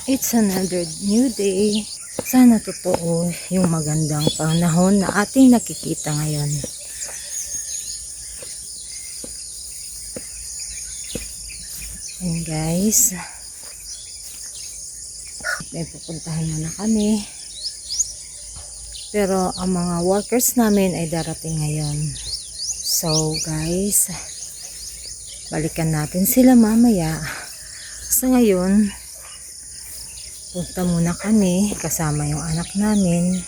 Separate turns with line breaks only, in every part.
It's another new day. Sana totoo yung magandang panahon na ating nakikita ngayon. And guys, may pupuntahan muna kami. Pero ang mga workers namin ay darating ngayon. So guys, balikan natin sila mamaya. Sa ngayon, punta muna kami kasama yung anak namin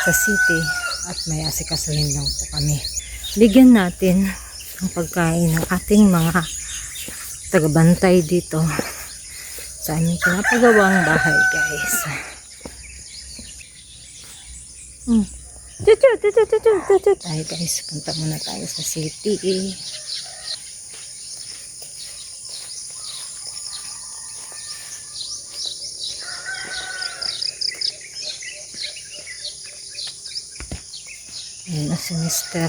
sa city at may asikasuhin lang po kami. Bigyan natin ang pagkain ng ating mga tagabantay dito sa aming pinapagawang bahay, guys. Ay guys, punta muna tayo sa city. Ayan na si Mister.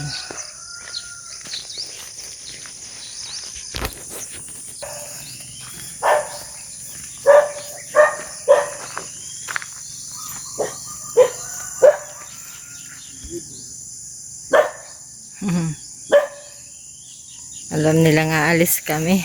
Alam nilang aalis kami.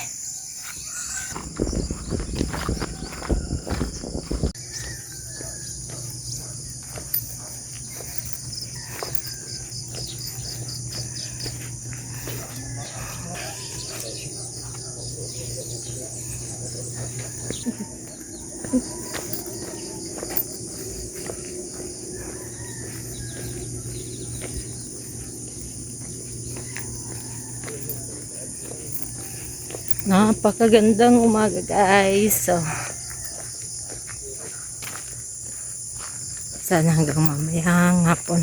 Napakagandang umaga, guys. So, sana hanggang mamayang hapon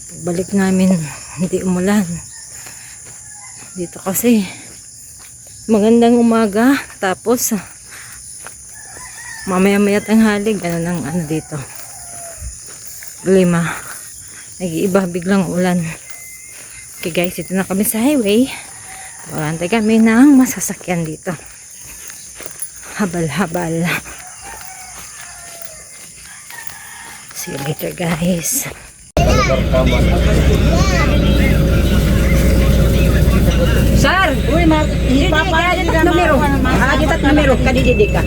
pagbalik namin hindi umulan dito kasi magandang umaga, tapos mamaya-maya tanghali ganun ang ano dito, lima, nag-iiba biglang ulan. Okay guys, ito na kami sa highway. Magantay kami ng masasakyan dito. Habal-habal. See you later, guys.
Sir, uy, papalit at numero. Papalit at numero, kadididi ka.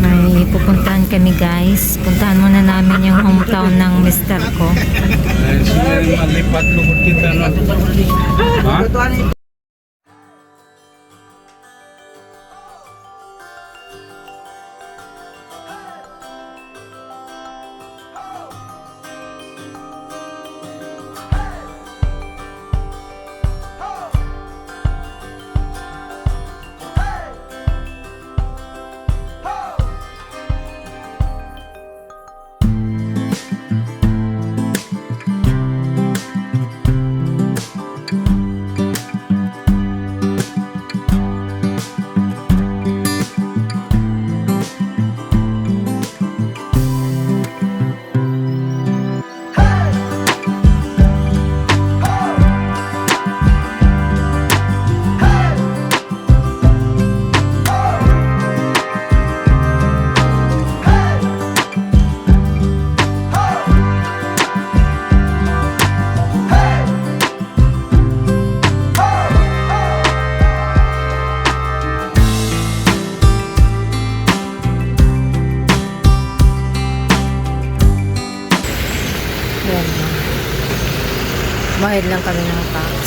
May pupuntahan kami, guys. Puntahan muna namin yung hometown ng mister ko.
Malipat lubot kita na. Ha?
Bayad lang kami ng tax,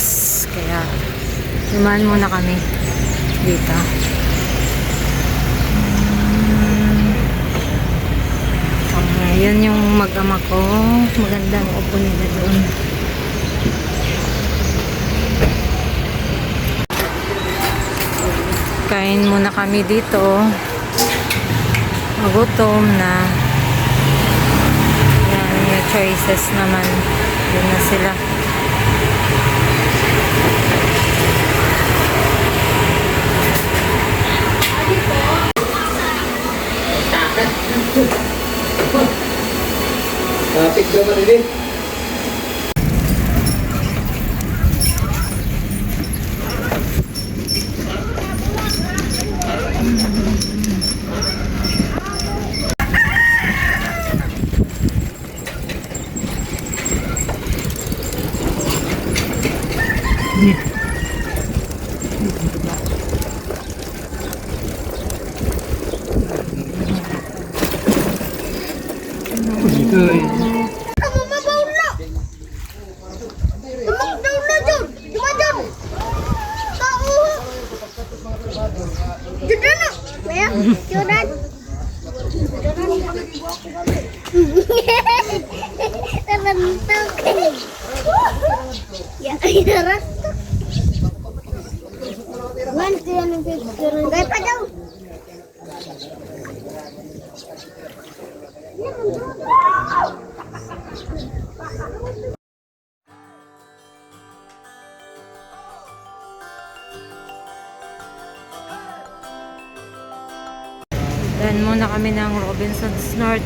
kaya naman muna kami dito. Yun yung mag-ama ko, magandang upo nila doon. Kain muna kami dito, magutom na. Yan yung choices naman, yun na sila.
Traffic naman rin. Ito eh.
Gaya pa daw.
Dan muna kami ng Robinson's North.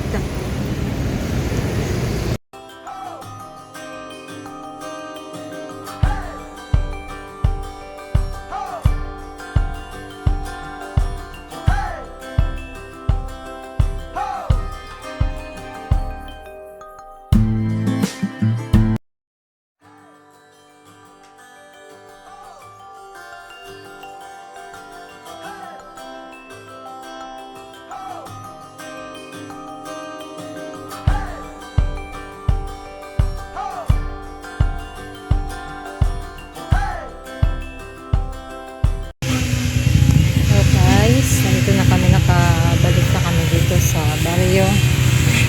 So guys, nandito na kami, nakabalik na kami dito sa barrio.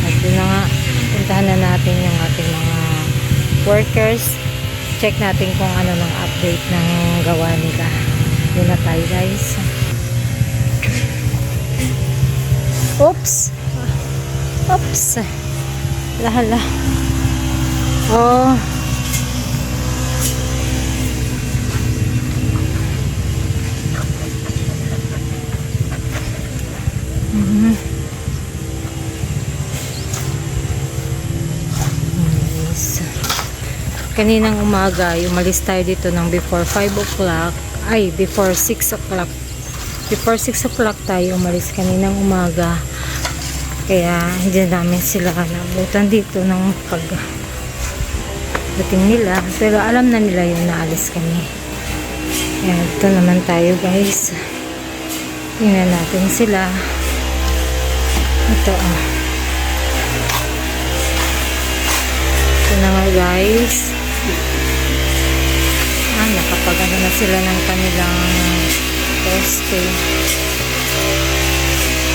At yun na nga, puntahan na natin yung ating mga workers. Check natin kung ano ng update ng gawa nila. Yun na tayo guys. Oops! Oops! Lahala. Oh! Yes. Kaninang umaga, umalis tayo dito ng before 5 o'clock. Ay, before 6 o'clock. Before 6 o'clock tayo umalis kaninang umaga. Kaya hindi namin sila nabutan dito ng pagdating nila. Pero alam na nila yung naalis kami. Kaya ito naman tayo guys. Tingnan natin sila. Ito ito na nga guys. Nakapagano na sila ng kanilang poste.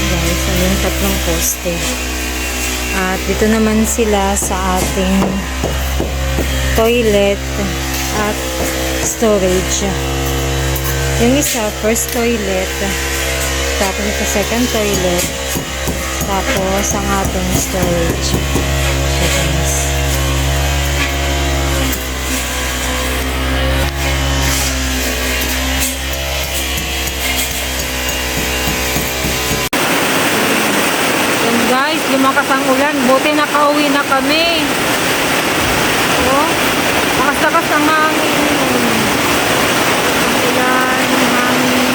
Guys, yung tatlong poste. At dito naman sila sa ating toilet at storage. Yung isa, first toilet. Tapos ito, second toilet. Tapos ang ating storage. So guys. Yan guys, lumakas ang ulan. Buti nakauwi na kami. Oh, lakas-lakas ang hangin. Ang ulan, ang hangin.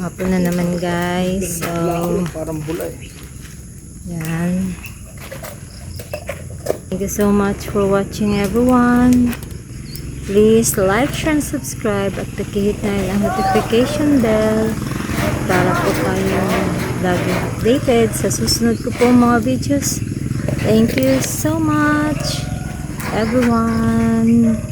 Hapon na naman guys. So,
Parang bulay.
yan. Thank you so much for watching everyone. Please like, share, and subscribe at pakihit na ang notification bell para po kayo lagi updated sa susunod ko po mga videos. Thank you so much everyone.